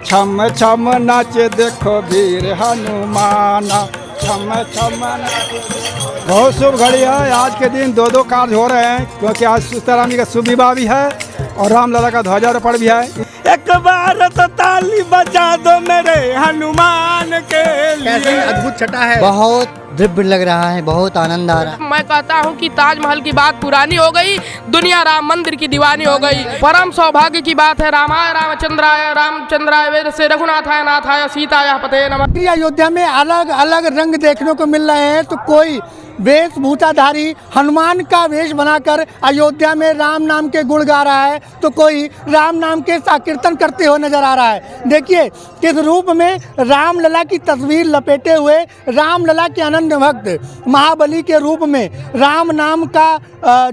छम छम नाचे देखो वीर हनुमाना, छम छम नाचे। बहुत शुभ घड़ी है। आज के दिन दो दो कार्य हो रहे हैं, क्योंकि आज सीताराम जी का शुभ विवाह भी है और रामलला का ध्वजारोहण भी है। एक बार तो ताली बजा दो मेरे हनुमान के लिए। कैसे अद्भुत छटा है, बहुत दिव्य लग रहा है, बहुत आनंद आ रहा है। मैं कहता हूँ कि ताजमहल की बात पुरानी हो गई, दुनिया राम मंदिर की दीवानी हो गई। परम सौभाग्य की बात है। रामाय रामचंद्राय रामचंद्राय वेद से रघुनाथाय नाथाय सीताय पते नमः। अयोध्या में अलग अलग रंग देखने को मिल रहे हैं। तो कोई वेशभूषाधारी हनुमान का वेश बनाकर अयोध्या में राम नाम के गुण गा रहा है, तो कोई राम नाम के कीर्तन करते हुए नजर आ रहा है। देखिए किस रूप में रामलला की तस्वीर लपेटे हुए रामलला के अनन्य भक्त महाबली के रूप में राम नाम का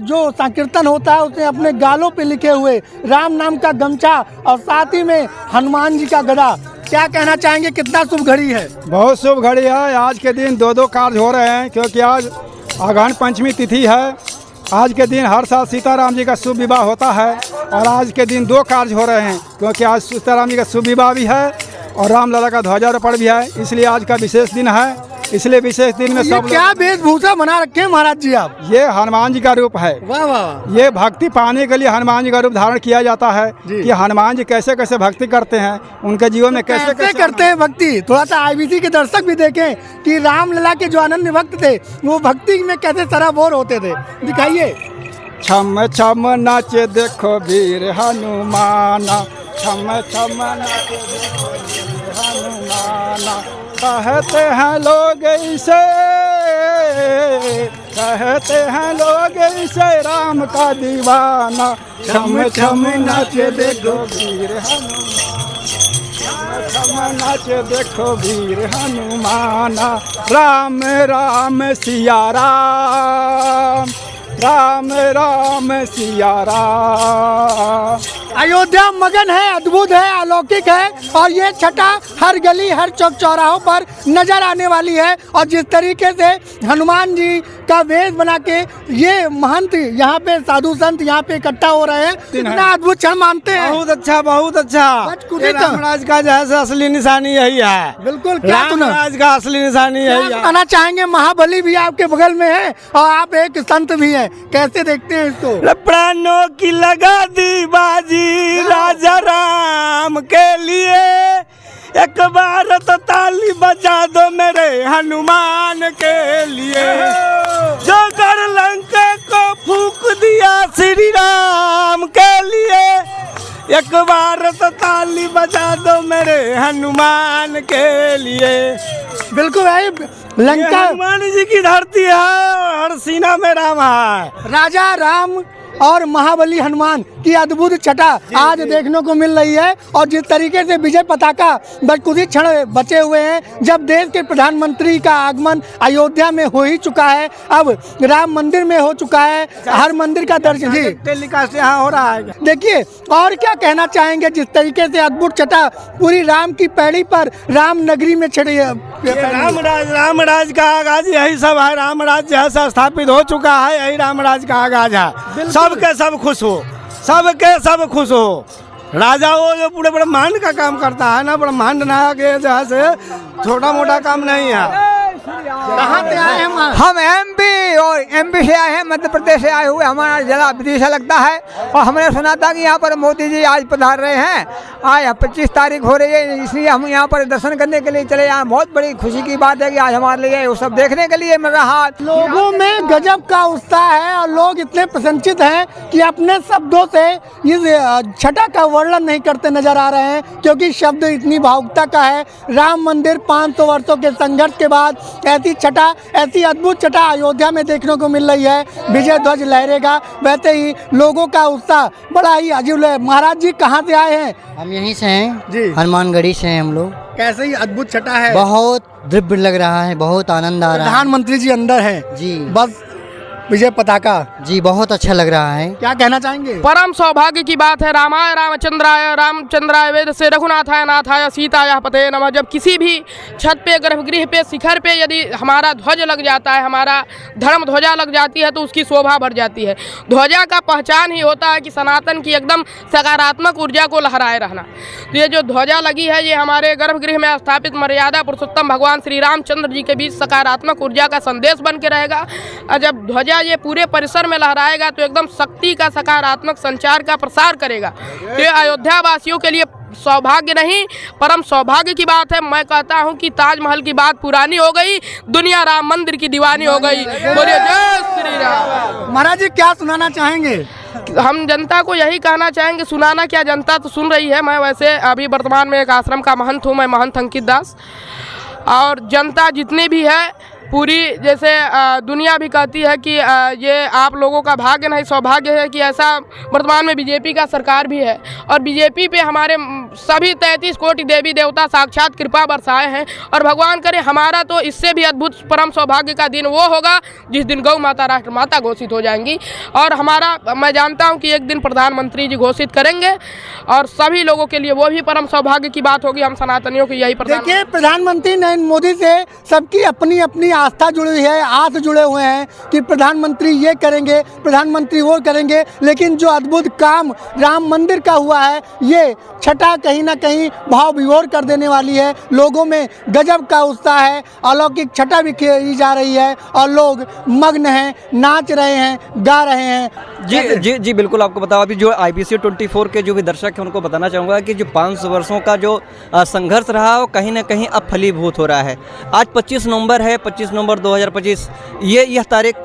जो संकीर्तन होता है उसे अपने गालों पे लिखे हुए राम नाम का गमछा और साथ ही में हनुमान जी का गदा। क्या कहना चाहेंगे, कितना शुभ घड़ी है? बहुत शुभ घड़ी है। आज के दिन दो दो कार्य हो रहे हैं, क्योंकि आज आगान पंचमी तिथि है। आज के दिन हर साल सीताराम जी का शुभ विवाह होता है और आज के दिन दो कार्य हो रहे हैं, क्योंकि आज सीताराम जी का शुभ विवाह भी है और रामलला का ध्वजारोहण भी है। इसलिए आज का विशेष दिन है। इसलिए विशेष दिन में सब क्या वेशभूषा बना रखे हैं महाराज जी आप? ये हनुमान जी का रूप है। वाह वाह। ये भक्ति पाने के लिए हनुमान जी का रूप धारण किया जाता है कि हनुमान जी कैसे कैसे भक्ति करते हैं, उनके जीवन में कैसे कैसे करते हैं भक्ति। थोड़ा सा आईबीसी के दर्शक भी देखें कि रामलला के जो अनन्य भक्त थे वो भक्ति में कैसे सराबोर होते थे, दिखाइए। छम छम नाचे देखो वीर हनुमाना, छम छम नाचे देखो वीर हनुमाना। कहते हैं लोग इसे, कहते हैं लोग इसे राम का दीवाना। छम छम नाचे देखो वीर हनुमान, छम छम नाचे देखो वीर हनुमाना। राम राम सिया राम, राम राम सिया राम। अयोध्या मगन है, अद्भुत है, अलौकिक है और ये छटा हर गली हर चौक चौराहों पर नजर आने वाली है। और जिस तरीके से हनुमान जी का वेश बना के ये महंत यहाँ पे साधु संत यहाँ पे इकट्ठा हो रहे हैं, कितना अद्भुत क्षण मानते हैं। बहुत अच्छा, बहुत अच्छा। रामराज का जो है असली निशानी यही है। बिल्कुल, रामराज का असली निशानी यही है। कहना चाहेंगे, महाबली भी आपके बगल में है और आप एक संत भी हैं, कैसे देखते हैं इसको? प्राणों की लगा दी बाजी राजा राम के लिए। एक बार तो ताली बजा दो मेरे हनुमान के लिए। जो कर लंका को फूंक दिया श्री राम के लिए। एक बार तो ताली बजा दो मेरे हनुमान के लिए। बिल्कुल भाई, लंका हनुमान जी की धरती है, हर सीना में राम है। राजा राम और महाबली हनुमान की अद्भुत छटा आज देखने को मिल रही है। और जिस तरीके से विजय पताका बस कुछ ही क्षण बचे हुए हैं, जब देश के प्रधानमंत्री का आगमन अयोध्या में हो ही चुका है, अब राम मंदिर में हो चुका है, हर मंदिर का दर्शन जी टेलीकास्ट यहाँ हो रहा है। देखिए, और क्या कहना चाहेंगे, जिस तरीके से अद्भुत छटा पूरी राम की पैड़ी पर राम नगरी में छड़ी है। रामराज का आगाज यही सब है। रामराज जैसा स्थापित हो चुका है, यही रामराज का आगाज है। सबके सब खुश हो, सबके सब खुश हो। राजा वो जो पूरे ब्रह्मांड का काम करता है ना, ब्रह्मांड नायक जहाँ से छोटा मोटा काम नहीं है। कहाँ से आए हम? हम एमपी और एमपी से आए हैं, मध्य प्रदेश से आए हुए। हमारा जिला विदिशा लगता है और हमने सुना था कि यहाँ पर मोदी जी आज पधार रहे हैं। आज 25 तारीख हो रही है, इसलिए हम यहाँ पर दर्शन करने के लिए चले आए। बहुत बड़ी खुशी की बात है कि आज हमारे लिए वो सब देखने के लिए मिल रहा है। लोगों में गजब का उत्साह है और लोग इतने प्रसन्नचित हैं कि अपने शब्दों से इस छटा का वर्णन नहीं करते नजर आ रहे हैं, क्योंकि शब्द इतनी भावुकता का है। राम मंदिर 500 वर्षों के संघर्ष के बाद ऐसी छटा, ऐसी अद्भुत छटा अयोध्या में देखने को मिल रही है। विजय ध्वज लहरेगा, वैसे ही लोगों का उत्साह बड़ा ही अजीब है। महाराज जी कहाँ से आए हैं? हम यहीं से हैं जी, हनुमानगढ़ी से हैं हम लोग। कैसे ही अद्भुत छटा है, बहुत दिव्य लग रहा है, बहुत आनंद आ रहा है। प्रधानमंत्री जी अंदर हैं जी। बस विजय पताका। जी बहुत अच्छा लग रहा है। क्या कहना चाहेंगे? परम सौभाग्य की बात है। रामाय रामचंद्राय वेद से रघुनाथाय नाथाय सीताया पते नमः। जब किसी भी छत पे, गर्भगृह पे, शिखर पे यदि हमारा ध्वज लग जाता है, हमारा धर्म ध्वजा लग जाती है, तो उसकी शोभा बढ़ जाती है। ध्वजा का पहचान ही होता है कि सनातन की एकदम सकारात्मक ऊर्जा को लहराए रहना। तो ये जो ध्वजा लगी है, ये हमारे गर्भगृह में स्थापित मर्यादा पुरुषोत्तम भगवान श्री रामचंद्र जी के बीच सकारात्मक ऊर्जा का संदेश बन के रहेगा। और जब ध्वजा ये पूरे परिसर में लहराएगा तो एकदम शक्ति का, सकारात्मक संचार का प्रसार करेगा। तो ये अयोध्या वासियों के लिए सौभाग्य नहीं, परम सौभाग्य की बात है। मैं कहता हूं कि ताजमहल की बात पुरानी हो गई, दुनिया राम मंदिर की दीवानी हो गई। बोलिए जय श्री राम। महाराज जी क्या सुनाना चाहेंगे? हम जनता को यही कहना चाहेंगे, सुनाना क्या, जनता तो सुन रही है। मैं वैसे अभी वर्तमान में एक आश्रम का महंत हूँ, मैं महंत अंकित दास। और जनता जितनी भी है पूरी, जैसे दुनिया भी कहती है कि ये आप लोगों का भाग्य नहीं सौभाग्य है कि ऐसा वर्तमान में बीजेपी का सरकार भी है। और बीजेपी पे हमारे सभी 33 कोटि देवी देवता साक्षात कृपा बरसाए हैं। और भगवान करे हमारा तो इससे भी अद्भुत परम सौभाग्य का दिन वो होगा जिस दिन गौ माता राष्ट्र माता घोषित हो जाएंगी। और हमारा, मैं जानता हूँ कि एक दिन प्रधानमंत्री जी घोषित करेंगे और सभी लोगों के लिए वो भी परम सौभाग्य की बात होगी। हम सनातनियों की यही देखिए, प्रधानमंत्री नरेंद्र मोदी से सबकी अपनी अपनी आस्था जुड़ी हुई है, आस जुड़े हुए हैं कि प्रधानमंत्री ये करेंगे, प्रधानमंत्री वो करेंगे। लेकिन जो अद्भुत काम राम मंदिर का हुआ है, ये छठा कहीं ना कहीं भाव विभोर कर देने वाली है। लोगों में गजब का उत्साह है, अलौकिक छठा भी खेली जा रही है और लोग मग्न हैं, नाच रहे हैं, गा रहे हैं। जी जी जी बिल्कुल। आपको बताओ, अभी जो IBC 24 के जो भी दर्शक हैं उनको बताना चाहूँगा कि जो 500 वर्षों का जो संघर्ष रहा वो कहीं ना कहीं अब फलीभूत हो रहा है। आज 25 नवंबर है, 25 नवंबर 2025। यह तारीख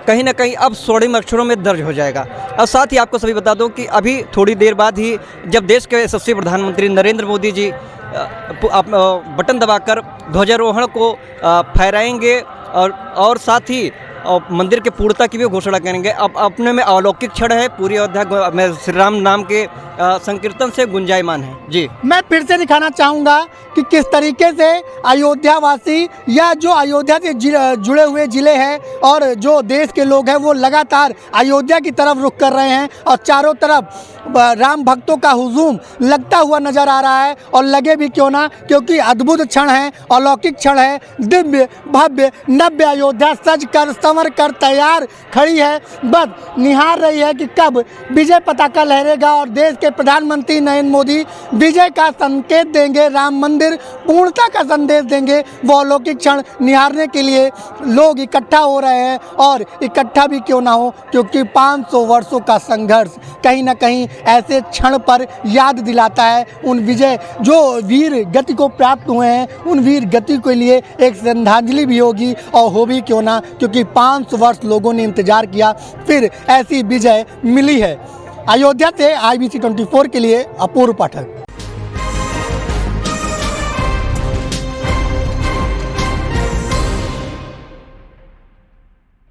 कहीं ना कहीं अब स्वर्णिम अक्षरों में दर्ज हो जाएगा। और साथ ही आपको सभी बता दूं कि अभी थोड़ी देर बाद ही जब देश के यशस्वी प्रधानमंत्री नरेंद्र मोदी जी बटन दबाकर ध्वजारोहण को फहराएंगे और साथ ही मंदिर के पूर्णता की भी घोषणा करेंगे। अब अपने में अलौकिक क्षण है, पूरी अयोध्या में श्री राम नाम के संकीर्तन से गुंजायमान है। जी, मैं फिर से दिखाना चाहूँगा कि किस तरीके से अयोध्यावासी या जो अयोध्या से जुड़े हुए ज़िले हैं और जो देश के लोग हैं वो लगातार अयोध्या की तरफ रुख कर रहे हैं। और चारों तरफ राम भक्तों का हुजूम लगता हुआ नजर आ रहा है। और लगे भी क्यों ना, क्योंकि अद्भुत क्षण है, अलौकिक क्षण है। दिव्य भव्य नव्य अयोध्या सज कर संवर कर तैयार खड़ी है, बस निहार रही है कि कब विजय पताका लहरेगा और देश के प्रधानमंत्री नरेंद्र मोदी विजय का संकेत देंगे, राम मंदिर पूर्णता का संदेश देंगे। वो अलौकिक क्षण निहारने के लिए लोग इकट्ठा हो रहे हैं। और इकट्ठा भी क्यों ना हो, क्योंकि 500 वर्षों का संघर्ष कहीं ना कहीं ऐसे क्षण पर याद दिलाता है उन विजय जो वीर गति को प्राप्त हुए हैं। उन वीर गति के लिए एक श्रद्धांजलि भी होगी और हो भी क्यों ना, क्योंकि 500 वर्ष लोगों ने इंतजार किया, फिर ऐसी विजय मिली है। अयोध्या से IBC 24 के लिए अपूर्व पाठक।